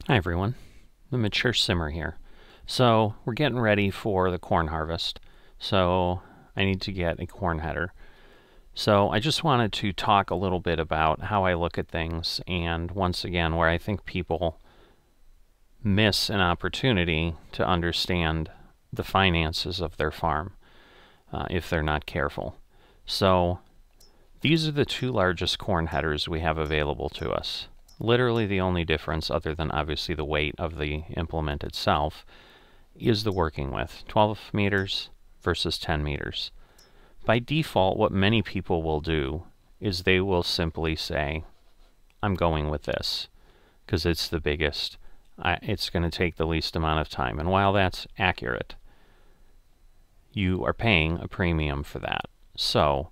Hi everyone, the Mature Simmer here. So we're getting ready for the corn harvest, so I need to get a corn header. So I just wanted to talk a little bit about how I look at things, and once again where I think people miss an opportunity to understand the finances of their farm if they're not careful. So these are the two largest corn headers we have available to us. Literally the only difference, other than obviously the weight of the implement itself, is the working width, 12 meters versus 10 meters. By default, what many people will do is they will simply say, I'm going with this because it's the biggest. It's going to take the least amount of time. And while that's accurate, you are paying a premium for that. So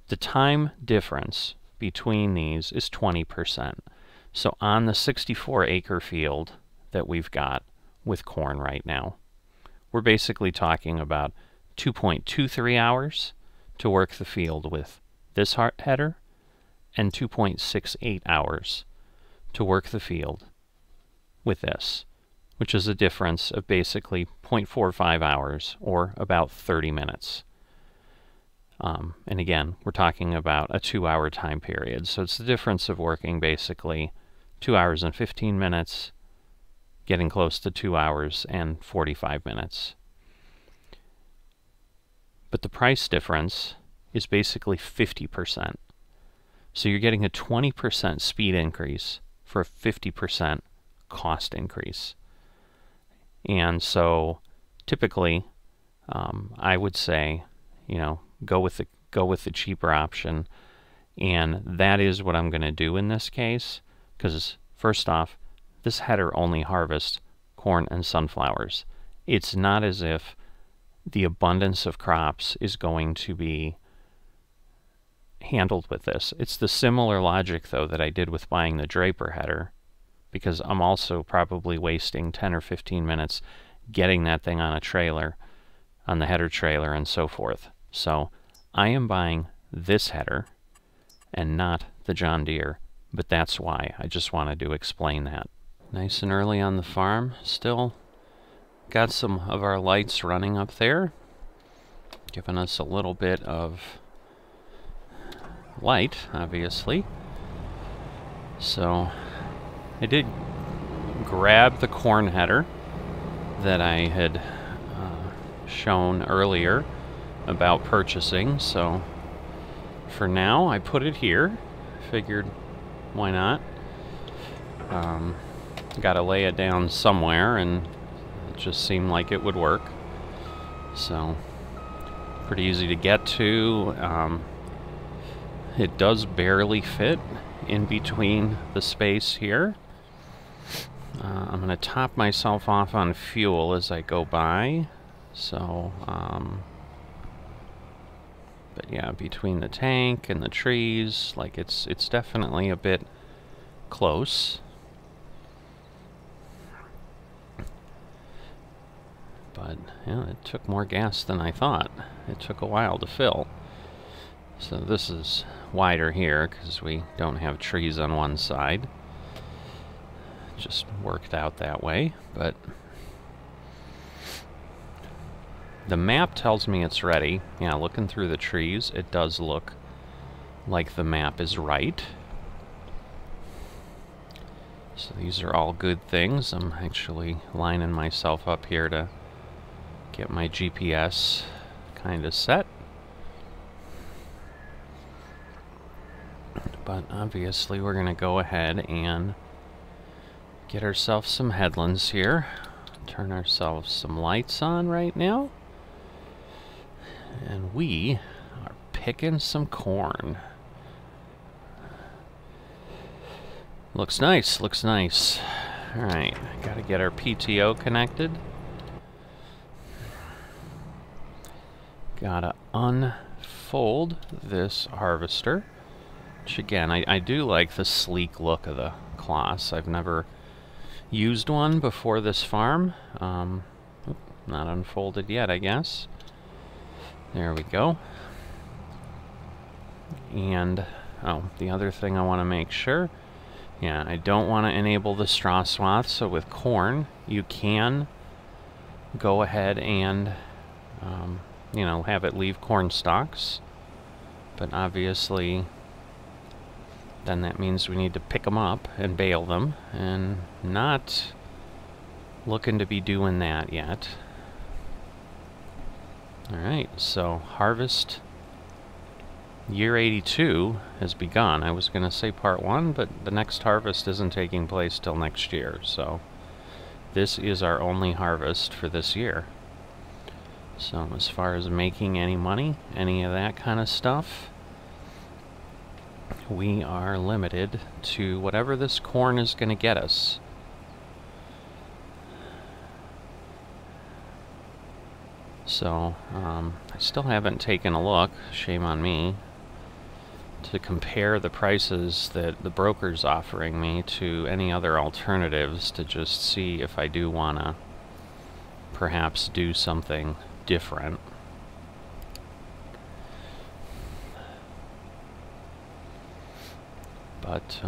the time difference between these is 20%. So on the 64-acre field that we've got with corn right now, we're basically talking about 2.23 hours to work the field with this header and 2.68 hours to work the field with this, which is a difference of basically 0.45 hours or about 30 minutes. And again, we're talking about a 2-hour time period. So it's the difference of working basically 2 hours and 15 minutes, getting close to 2 hours and 45 minutes. But the price difference is basically 50%. So you're getting a 20% speed increase for a 50% cost increase. And so typically, I would say, go with the cheaper option, and that is what I'm going to do in this case, because first off, this header only harvests corn and sunflowers. It's not as if the abundance of crops is going to be handled with this. It's the similar logic though that I did with buying the Draper header, because I'm also probably wasting 10 or 15 minutes getting that thing on a trailer, on the header trailer and so forth. So I am buying this header and not the John Deere, but that's why. I just wanted to explain that. Nice and early on the farm. Still got some of our lights running up there, giving us a little bit of light, obviously. So I did grab the corn header that I had shown earlier about purchasing, so for now I put it here. Figured why not. Gotta lay it down somewhere, and it just seemed like it would work. So pretty easy to get to. It does barely fit in between the space here. I'm going to top myself off on fuel as I go by. So, but yeah, between the tank and the trees, like it's definitely a bit close. But yeah, it took more gas than I thought. It took a while to fill. So this is wider here because we don't have trees on one side. Just worked out that way, but the map tells me it's ready. Yeah, looking through the trees, it does look like the map is right. So these are all good things. I'm actually lining myself up here to get my GPS kind of set. But obviously we're going to go ahead and get ourselves some headlands here. Turn ourselves some lights on right now. And we are picking some corn. Looks nice, looks nice. Alright, gotta get our PTO connected. Gotta unfold this harvester. Which again, I do like the sleek look of the cloths. I've never used one before this farm. Not unfolded yet, I guess. There we go. And, oh, the other thing I want to make sure Yeah, I don't want to enable the straw swath, so with corn, you can go ahead and, you know, have it leave corn stalks. But obviously, then that means we need to pick them up and bale them, and not looking to be doing that yet. Alright, so harvest year 82 has begun. I was going to say part 1, but the next harvest isn't taking place till next year, so this is our only harvest for this year. So as far as making any money, any of that kind of stuff, we are limited to whatever this corn is going to get us. So, I still haven't taken a look, shame on me, to compare the prices that the broker's offering me to any other alternatives to just see if I do want to perhaps do something different. But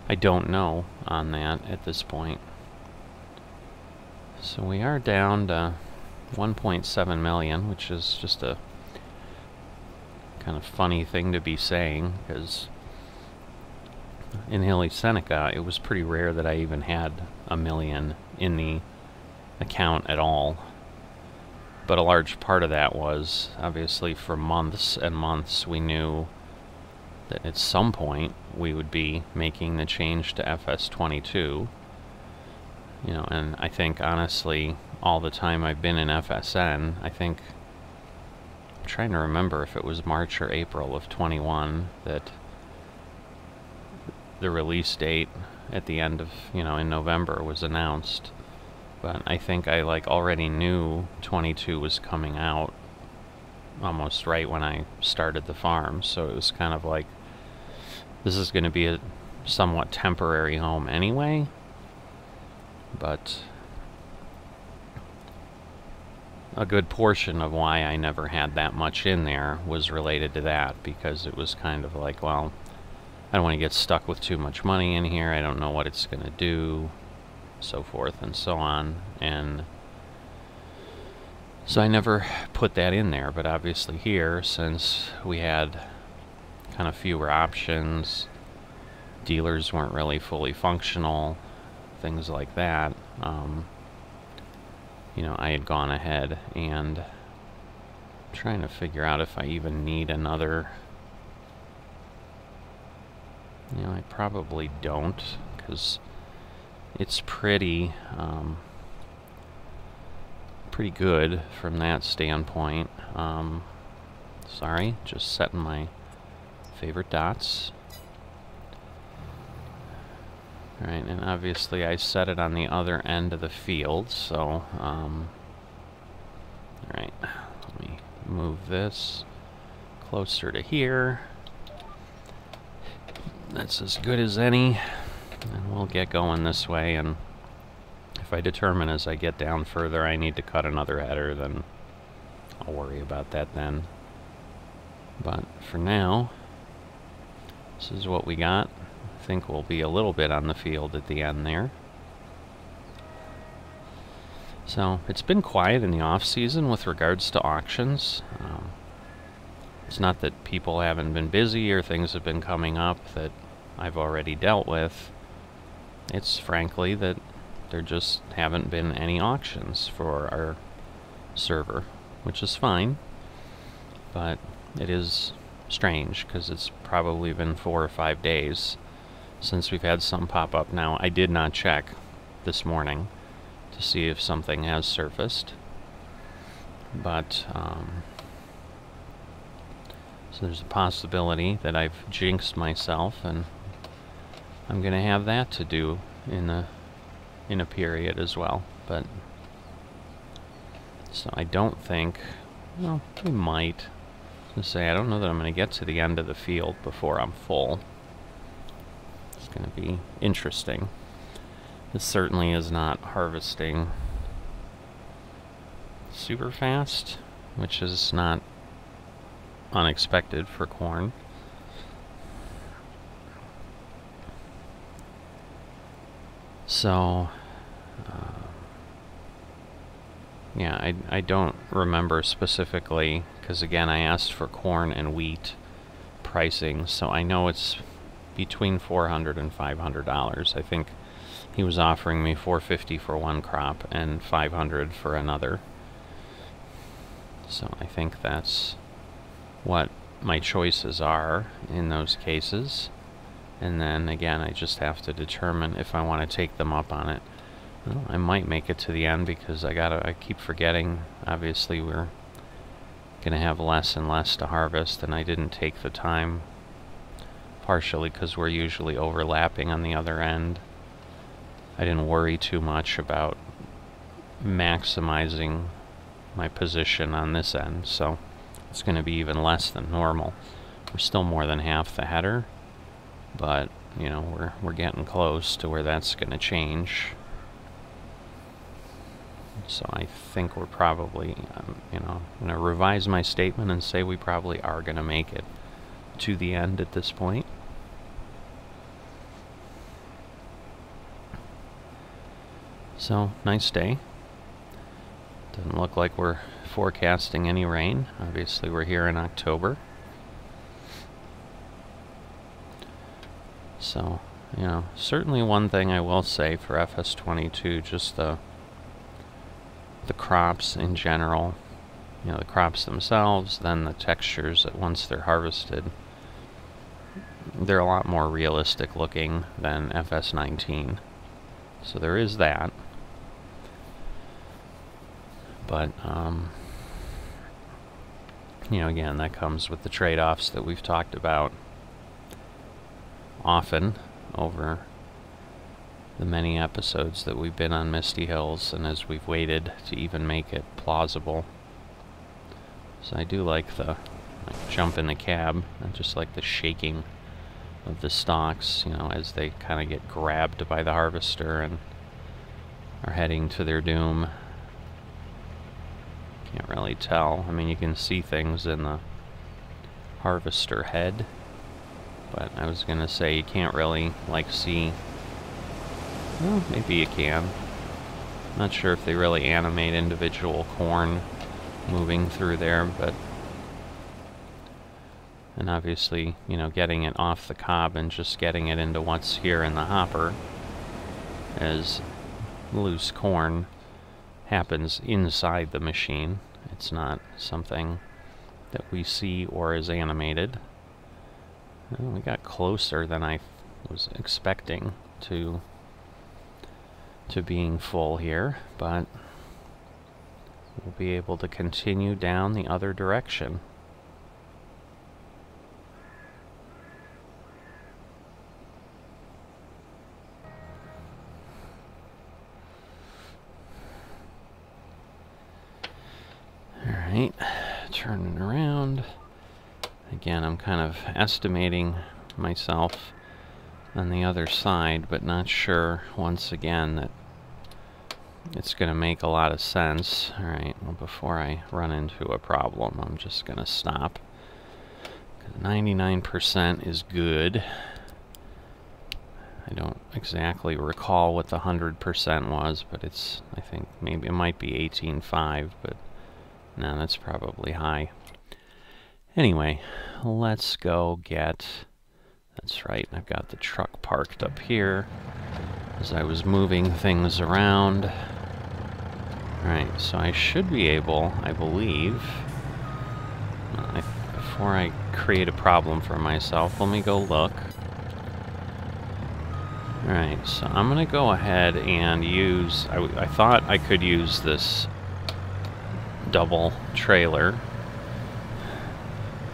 I don't know on that at this point. So we are down to 1.7 million, which is just a kind of funny thing to be saying, because in Hilly Seneca it was pretty rare that I even had $1 million in the account at all. But a large part of that was, obviously, for months and months we knew that at some point we would be making the change to FS22. You know, and I think, honestly, all the time I've been in FSN, I'm trying to remember if it was March or April of 21 that the release date at the end of, you know, in November was announced. But I think I, like, already knew 22 was coming out almost right when I started the farm, so it was kind of like, this is going to be a somewhat temporary home anyway. But a good portion of why I never had that much in there was related to that, because it was kind of like, well, I don't want to get stuck with too much money in here, I don't know what it's going to do, so forth and so on. And so I never put that in there. But obviously here, since we had kind of fewer options, dealers weren't really fully functional, things like that, you know, I had gone ahead and trying to figure out if I even need another. You know, I probably don't, because it's pretty pretty good from that standpoint. Sorry, just setting my favorite dots. Alright, and obviously I set it on the other end of the field, so, alright, let me move this closer to here. That's as good as any, and we'll get going this way, and if I determine as I get down further I need to cut another header, then I'll worry about that then. But for now, this is what we got. I think we'll be a little bit on the field at the end there. So it's been quiet in the off season with regards to auctions. It's not that people haven't been busy or things have been coming up that I've already dealt with. It's frankly that there just haven't been any auctions for our server, which is fine, but it is strange because it's probably been 4 or 5 days since we've had some pop up. Now, I did not check this morning to see if something has surfaced, but so there's a possibility that I've jinxed myself, and I'm gonna have that to do in a period as well. But so I don't think, well, we might. I say I don't know that I'm gonna get to the end of the field before I'm full. It's gonna be interesting. This certainly is not harvesting super fast, which is not unexpected for corn. So, yeah, I don't remember specifically, because again, I asked for corn and wheat pricing, so I know it's between $400 and $500. I think he was offering me $450 for one crop and $500 for another. So I think that's what my choices are in those cases. And then again, I just have to determine if I want to take them up on it. Well, I might make it to the end because I keep forgetting. Obviously, we're going to have less and less to harvest, and I didn't take the time, partially because we're usually overlapping on the other end. I didn't worry too much about maximizing my position on this end, so it's going to be even less than normal. We're still more than half the header, but you know, we're getting close to where that's going to change. So I think we're probably, you know, I'm going to revise my statement and say we probably are going to make it to the end at this point. So, nice day. Doesn't look like we're forecasting any rain. Obviously, we're here in October. So, you know, certainly one thing I will say for FS22, just the crops in general, you know, the crops themselves, then the textures that once they're harvested, they're a lot more realistic looking than FS19. So there is that. But, you know, again, that comes with the trade-offs that we've talked about often over the many episodes that we've been on Misty Hills, and as we've waited to even make it plausible. So I do like the jump in the cab, and just like the shaking of the stalks, you know, as they kind of get grabbed by the harvester and are heading to their doom. Can't really tell. I mean, you can see things in the harvester head, but I was gonna say you can't really like see. Well, maybe you can. Not sure if they really animate individual corn moving through there, but and obviously, you know, getting it off the cob and just getting it into what's here in the hopper as loose corn happens inside the machine. It's not something that we see or is animated. Well, we got closer than I was expecting to being full here, but we'll be able to continue down the other direction. Alright, turning around. Again, I'm kind of estimating myself on the other side, but not sure, once again, that it's going to make a lot of sense. Alright, well, before I run into a problem, I'm just going to stop. 99% is good. I don't exactly recall what the 100% was, but it's, I think, maybe it might be 18.5, but no, that's probably high. Anyway, let's go get... That's right, I've got the truck parked up here as I was moving things around. Alright, so I should be able, I believe... before I create a problem for myself, let me go look. Alright, so I'm going to go ahead and use... I thought I could use this double trailer,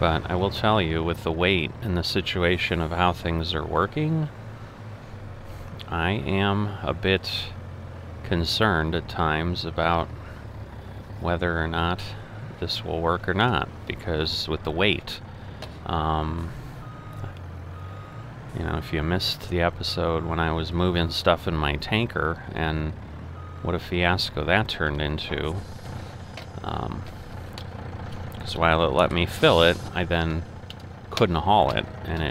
but I will tell you, with the weight and the situation of how things are working, I am a bit concerned at times about whether or not this will work or not, because with the weight, you know, if you missed the episode when I was moving stuff in my tanker, and what a fiasco that turned into. Because while it let me fill it, I then couldn't haul it, and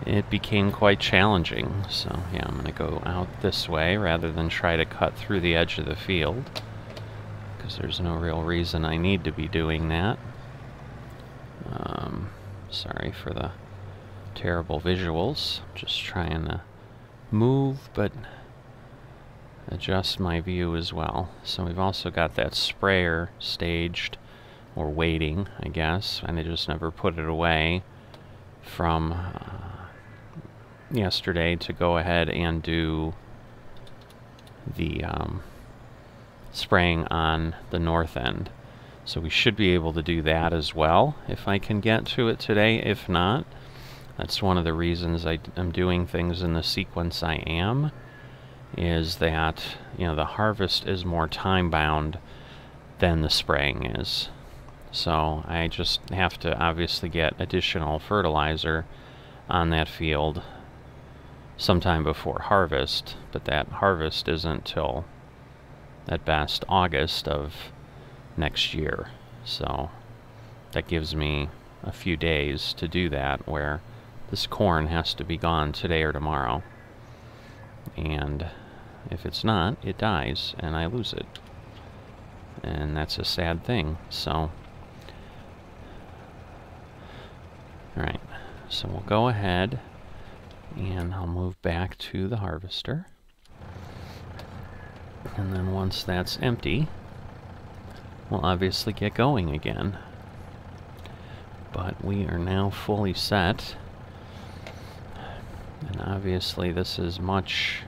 it became quite challenging. So yeah, I'm going to go out this way rather than try to cut through the edge of the field, because there's no real reason I need to be doing that. Sorry for the terrible visuals. Just trying to move, but adjust my view as well. So we've also got that sprayer staged, or waiting, I guess, and I just never put it away from yesterday to go ahead and do the spraying on the north end. So we should be able to do that as well if I can get to it today. If not, that's one of the reasons I'm doing things in the sequence I am, is that, you know, the harvest is more time-bound than the spraying is. So I just have to obviously get additional fertilizer on that field sometime before harvest, but that harvest isn't till, at best, August of next year. So that gives me a few days to do that, where this corn has to be gone today or tomorrow. And if it's not, it dies and I lose it. And that's a sad thing. So, alright, so we'll go ahead and I'll move back to the harvester. And then once that's empty, we'll obviously get going again. But we are now fully set. And obviously this is much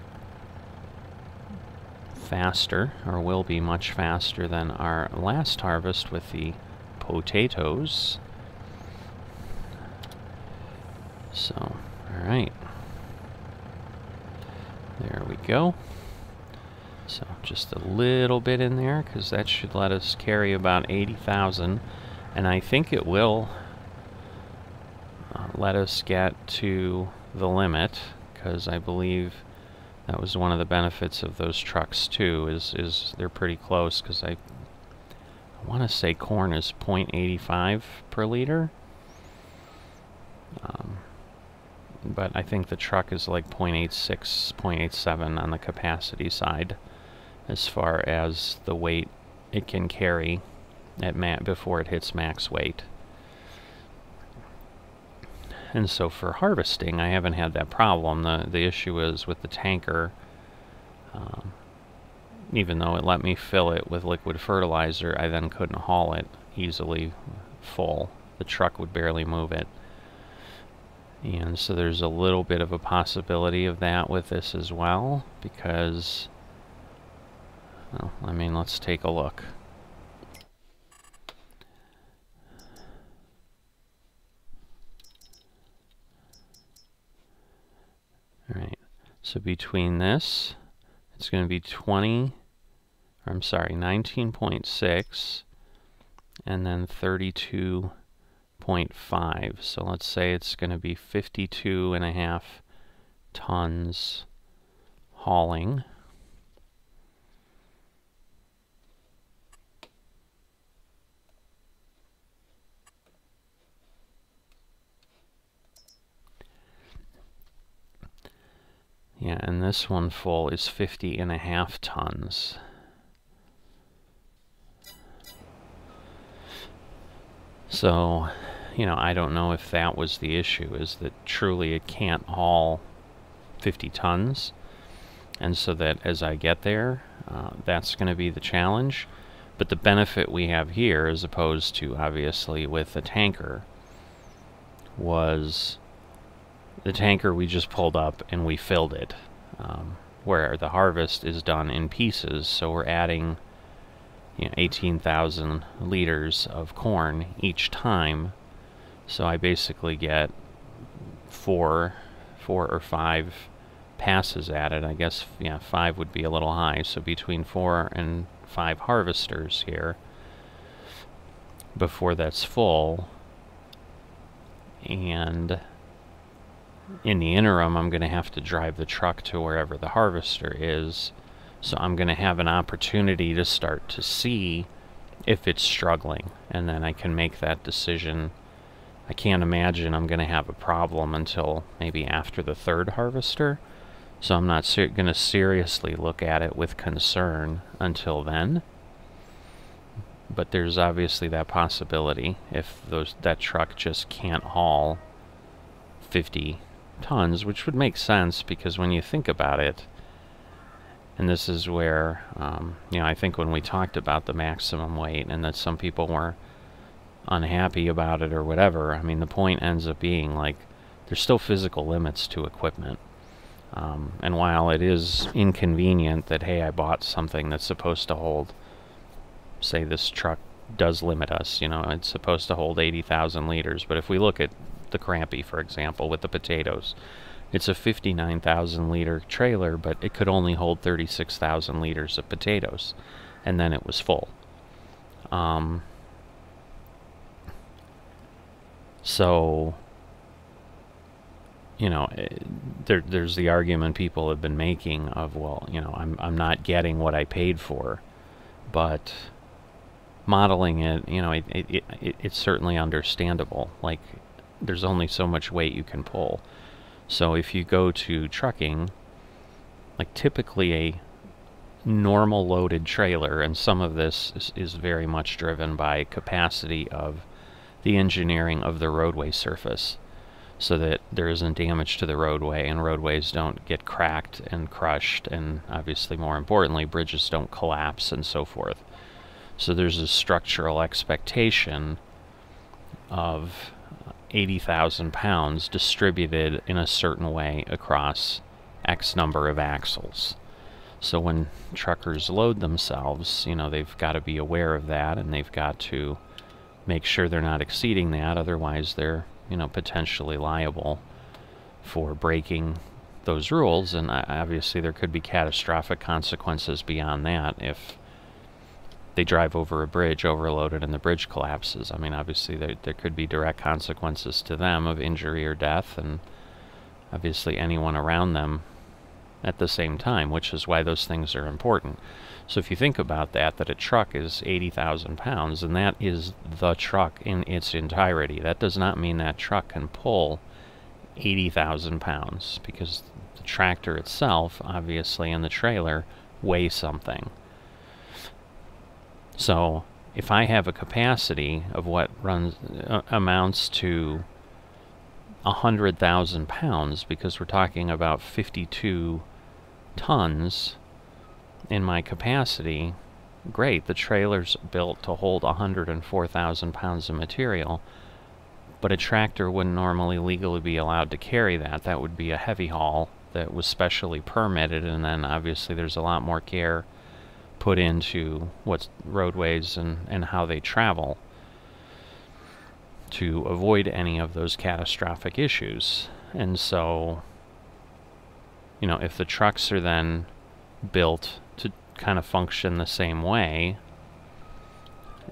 faster, or will be much faster than our last harvest with the potatoes. So, alright. There we go. So just a little bit in there, because that should let us carry about 80,000, and I think it will let us get to the limit, because I believe that was one of the benefits of those trucks too, is they're pretty close, because I want to say corn is 0.85 per liter, but I think the truck is like 0.86, 0.87 on the capacity side, as far as the weight it can carry at before it hits max weight. And so for harvesting, I haven't had that problem. The issue is with the tanker. Even though it let me fill it with liquid fertilizer, I then couldn't haul it easily full. The truck would barely move it. And so there's a little bit of a possibility of that with this as well, because, well, I mean, let's take a look. Alright, so between this, it's going to be 19.6, and then 32.5. So let's say it's going to be 52.5 tons hauling. Yeah, and this one full is 50.5 tons. So, you know, I don't know if that was the issue, is that truly it can't haul 50 tons. And so that as I get there, that's going to be the challenge. But the benefit we have here, as opposed to obviously with the tanker, was the tanker we just pulled up and we filled it, where the harvest is done in pieces. So we're adding, you know, 18,000 liters of corn each time. So I basically get four or five passes at it. I guess, yeah, 5 would be a little high. So between 4 and 5 harvesters here before that's full. And in the interim, I'm going to have to drive the truck to wherever the harvester is. So I'm going to have an opportunity to start to see if it's struggling. And then I can make that decision I can't imagine I'm going to have a problem until maybe after the third harvester. So I'm not going to seriously look at it with concern until then. But there's obviously that possibility if that truck just can't haul 50 tons, which would make sense because when you think about it, and this is where, I think when we talked about the maximum weight and that some people were unhappy about it or whatever, I mean, the point ends up being, like, there's still physical limits to equipment. And while it is inconvenient that, hey, I bought something that's supposed to hold, say this truck does limit us, it's supposed to hold 80,000 liters, but if we look at the Crampy, for example, with the potatoes, it's a 59,000 liter trailer, but it could only hold 36,000 liters of potatoes, and then it was full. So, there's the argument people have been making of, well, I'm not getting what I paid for, but modeling it, it's certainly understandable. Like, there's only so much weight you can pull. So if you go to trucking, like typically a normal loaded trailer, and some of this is very much driven by capacity of the engineering of the roadway surface, so that there isn't damage to the roadway and roadways don't get cracked and crushed, and obviously more importantly, bridges don't collapse and so forth. So there's a structural expectation of 80,000 pounds distributed in a certain way across X number of axles. So when truckers load themselves, they've got to be aware of that, and they've got to make sure they're not exceeding that, otherwise they're, potentially liable for breaking those rules, and obviously there could be catastrophic consequences beyond that if they drive over a bridge overloaded and the bridge collapses. I mean, obviously there could be direct consequences to them of injury or death, and obviously anyone around them at the same time, which is why those things are important. So if you think about that a truck is 80,000 pounds, and that is the truck in its entirety. That does not mean that truck can pull 80,000 pounds, because the tractor itself, obviously, and the trailer weigh something. So if I have a capacity of what amounts to 100,000 pounds, because we're talking about 52 tons in my capacity, great, the trailer's built to hold 104,000 pounds of material, but a tractor wouldn't normally legally be allowed to carry that. That would be a heavy haul that was specially permitted, and then obviously there's a lot more care put into what's roadways and how they travel to avoid any of those catastrophic issues. And so, if the trucks are then built to kind of function the same way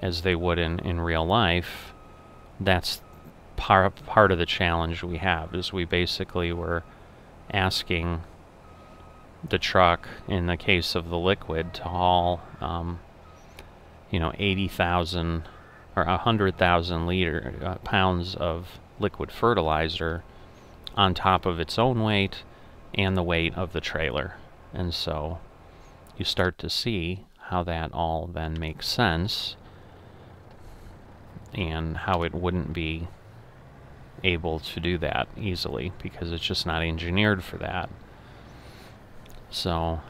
as they would in real life, that's part of the challenge we have, is we basically were asking the truck, in the case of the liquid, to haul 80,000 or 100,000 pounds of liquid fertilizer on top of its own weight and the weight of the trailer. And so you start to see how that all then makes sense, and how it wouldn't be able to do that easily because it's just not engineered for that. So,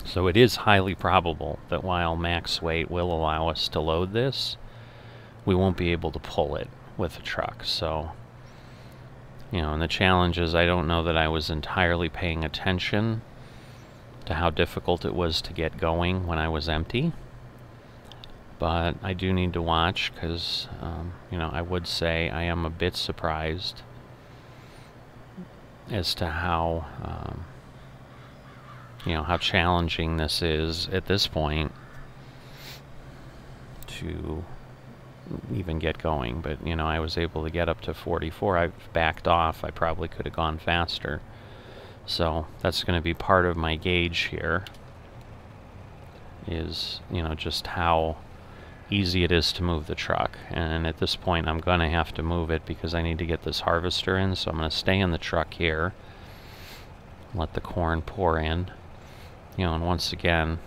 so it is highly probable that while max weight will allow us to load this, we won't be able to pull it with a truck. So, and the challenge is, I don't know that I was entirely paying attention to how difficult it was to get going when I was empty. But I do need to watch, because, I would say I am a bit surprised as to how, how challenging this is at this point to even get going. But, I was able to get up to 44. I've backed off. I probably could have gone faster. So that's going to be part of my gauge here, is, just how easy it is to move the truck. And at this point I'm going to have to move it because I need to get this harvester in, so I'm going to stay in the truck here, let the corn pour in. You know, and once again,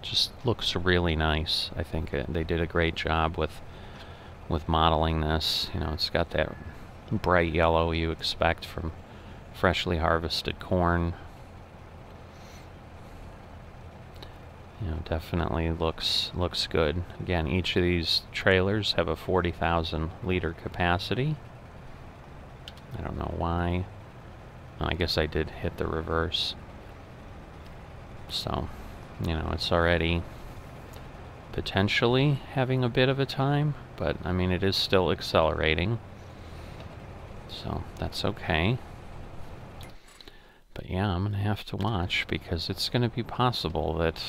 just looks really nice. I think they did a great job with modeling this. You know, it's got that bright yellow you expect from freshly harvested corn. You know, definitely looks good. Again, each of these trailers have a 40,000 liter capacity. I don't know why. Oh, I guess I did hit the reverse. So, you know, it's already potentially having a bit of a time, but I mean, it is still accelerating. So that's okay. But yeah, I'm going to have to watch, because it's going to be possible that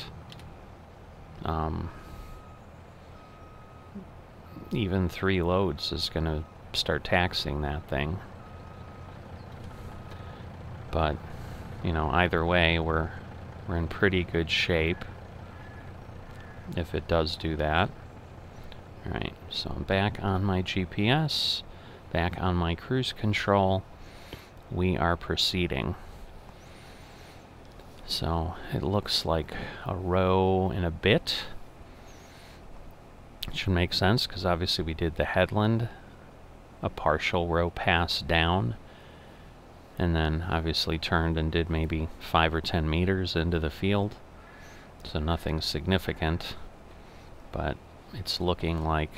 even 3 loads is going to start taxing that thing. But, you know, either way, we're in pretty good shape if it does do that. Alright, so I'm back on my GPS, back on my cruise control. We are proceeding. So it looks like a row and a bit. It should make sense, because obviously we did the headland, a partial row pass down, and then obviously turned and did maybe 5 or 10 meters into the field. So nothing significant, but it's looking like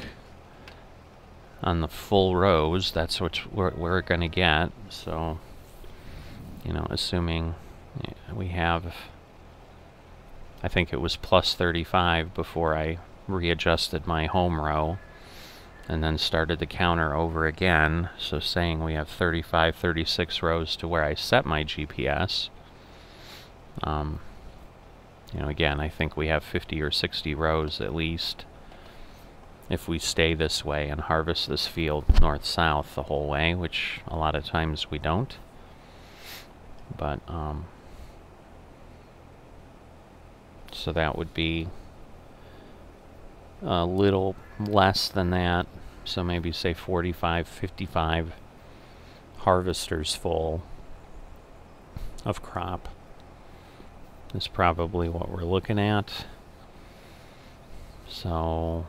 on the full rows, that's what we're going to get. So, you know, assuming we have, I think it was plus 35 before I readjusted my home row and then started the counter over again. So saying we have 35, 36 rows to where I set my GPS. You know, again, I think we have 50 or 60 rows at least if we stay this way and harvest this field north-south the whole way, which a lot of times we don't. But, so that would be a little less than that. So maybe say 45, 55 harvesters full of crop is probably what we're looking at. So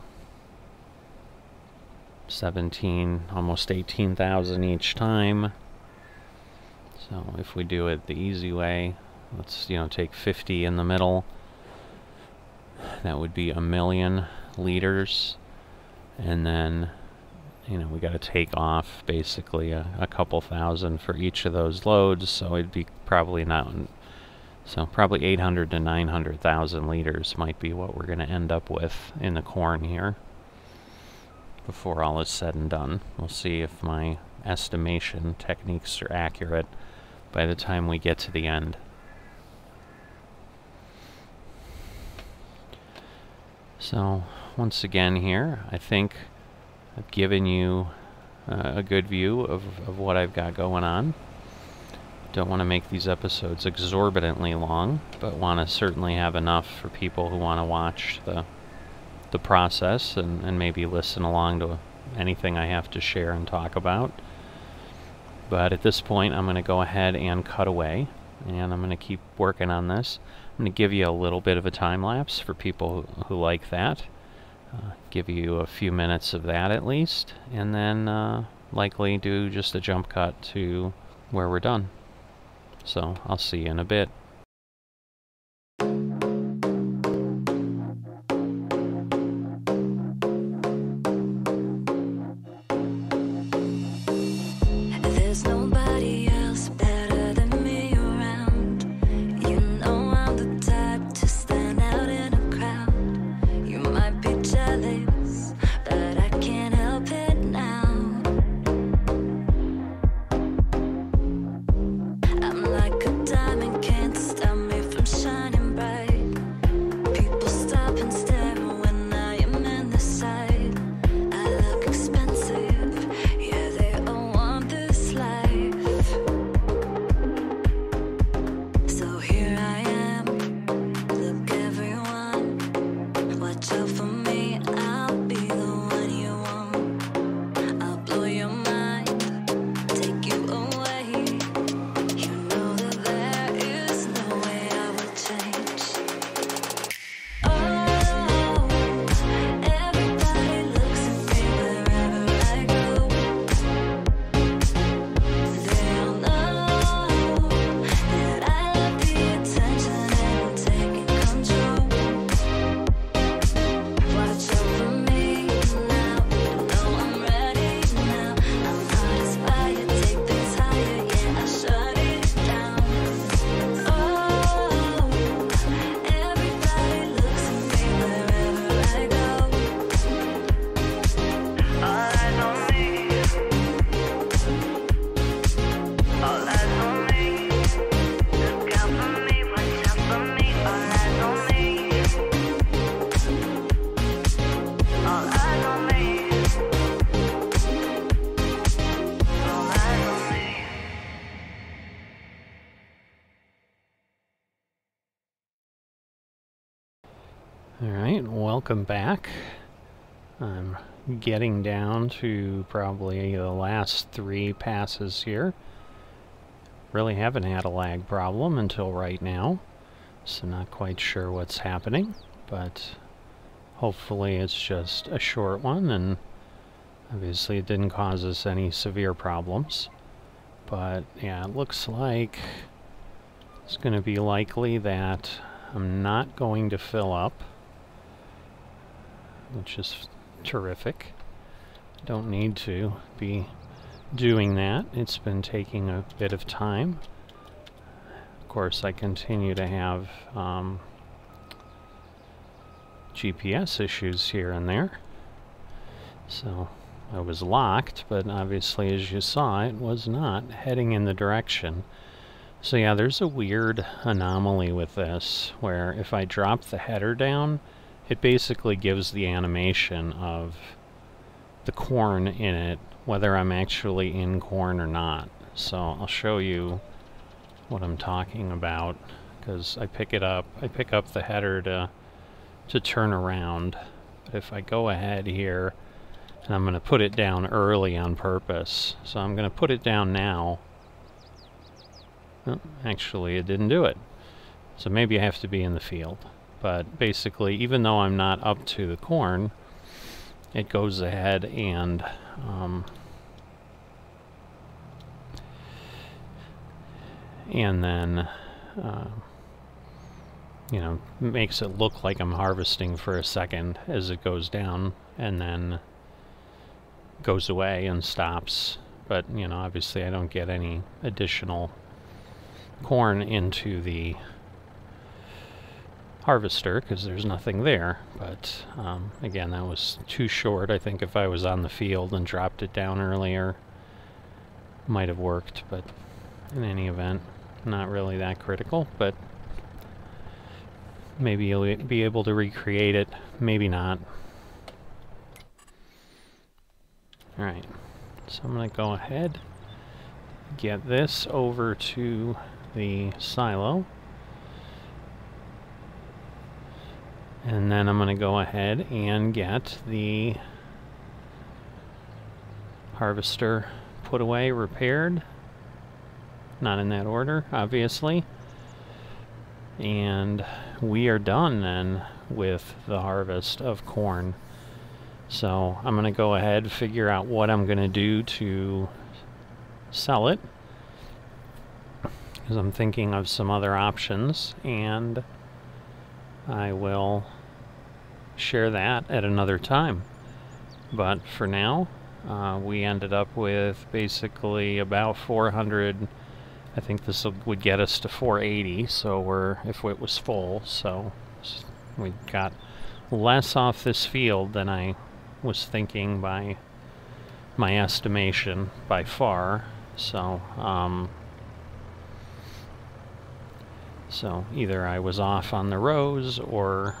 17, almost 18,000 each time. So if we do it the easy way, let's, you know, take 50 in the middle. That would be 1,000,000 liters. And then, you know, we got to take off basically a couple thousand for each of those loads. So it'd be probably not, so probably 800 to 900,000 liters might be what we're going to end up with in the corn here before all is said and done. We'll see if my estimation techniques are accurate by the time we get to the end. So once again here, I think I've given you a good view of what I've got going on. Don't want to make these episodes exorbitantly long, but want to certainly have enough for people who want to watch the process and maybe listen along to anything I have to share and talk about. But at this point, I'm going to go ahead and cut away, and I'm going to keep working on this. I'm going to give you a little bit of a time lapse for people who like that. Give you a few minutes of that at least, and then likely do just a jump cut to where we're done. So I'll see you in a bit. I'm like a diamond, can't Alright, welcome back. I'm getting down to probably the last 3 passes here. Really haven't had a lag problem until right now, so not quite sure what's happening, but hopefully it's just a short one, and obviously it didn't cause us any severe problems. But yeah, it looks like it's going to be likely that I'm not going to fill up, which is terrific. Don't need to be doing that. It's been taking a bit of time. Of course, I continue to have GPS issues here and there. So I was locked, but obviously, as you saw, it was not heading in the direction. So yeah, there's a weird anomaly with this, where if I drop the header down, it basically gives the animation of the corn in it, whether I'm actually in corn or not. So I'll show you what I'm talking about, because I pick up the header to turn around. But if I go ahead here, and I'm going to put it down early on purpose. So I'm going to put it down now. Oh, actually, it didn't do it. So maybe I have to be in the field. But basically, even though I'm not up to the corn, it goes ahead and then you know, makes it look like I'm harvesting for a second as it goes down, and then goes away and stops. But you know, obviously I don't get any additional corn into the harvester because there's nothing there. But again, that was too short. I think if I was on the field and dropped it down earlier, might have worked. But in any event, not really that critical. But maybe you'll be able to recreate it, maybe not. Alright, so I'm going to go ahead, get this over to the silo, and then I'm going to go ahead and get the harvester put away, repaired. Not in that order, obviously. And we are done then with the harvest of corn. So I'm going to go ahead, figure out what I'm going to do to sell it, because I'm thinking of some other options, and I will share that at another time. But for now, we ended up with basically about 400. I think this would get us to 480, so if it was full, so we got less off this field than I was thinking by my estimation by far. So so either I was off on the rows, or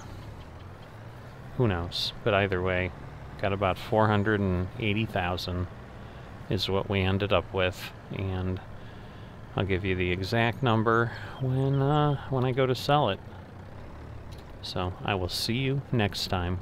who knows. But either way, got about 480,000 is what we ended up with, and I'll give you the exact number when I go to sell it. So I will see you next time.